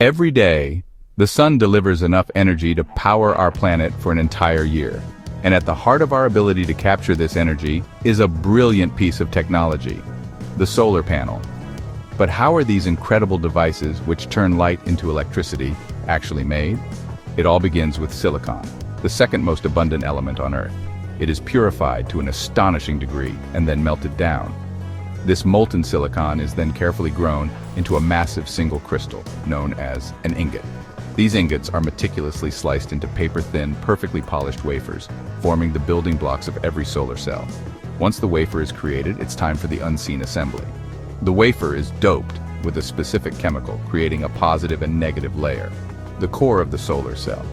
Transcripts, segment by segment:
Every day, the sun delivers enough energy to power our planet for an entire year. And at the heart of our ability to capture this energy is a brilliant piece of technology, the solar panel. But how are these incredible devices, which turn light into electricity, actually made? It all begins with silicon, the second most abundant element on Earth. It is purified to an astonishing degree and then melted down. This molten silicon is then carefully grown into a massive single crystal, known as an ingot. These ingots are meticulously sliced into paper-thin, perfectly polished wafers, forming the building blocks of every solar cell. Once the wafer is created, it's time for the unseen assembly. The wafer is doped with a specific chemical, creating a positive and negative layer, the core of the solar cell.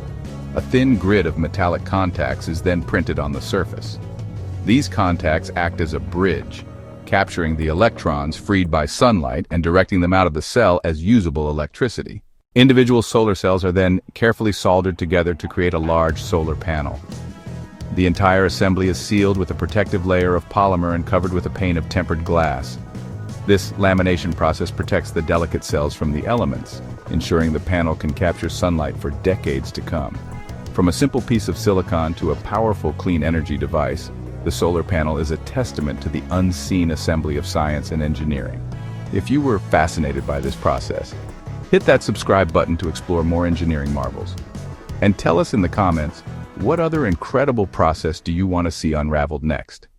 A thin grid of metallic contacts is then printed on the surface. These contacts act as a bridge, capturing the electrons freed by sunlight and directing them out of the cell as usable electricity. Individual solar cells are then carefully soldered together to create a large solar panel. The entire assembly is sealed with a protective layer of polymer and covered with a pane of tempered glass. This lamination process protects the delicate cells from the elements, ensuring the panel can capture sunlight for decades to come. From a simple piece of silicon to a powerful clean energy device, the solar panel is a testament to the unseen assembly of science and engineering. If you were fascinated by this process, hit that subscribe button to explore more engineering marvels. And tell us in the comments, what other incredible process do you want to see unraveled next?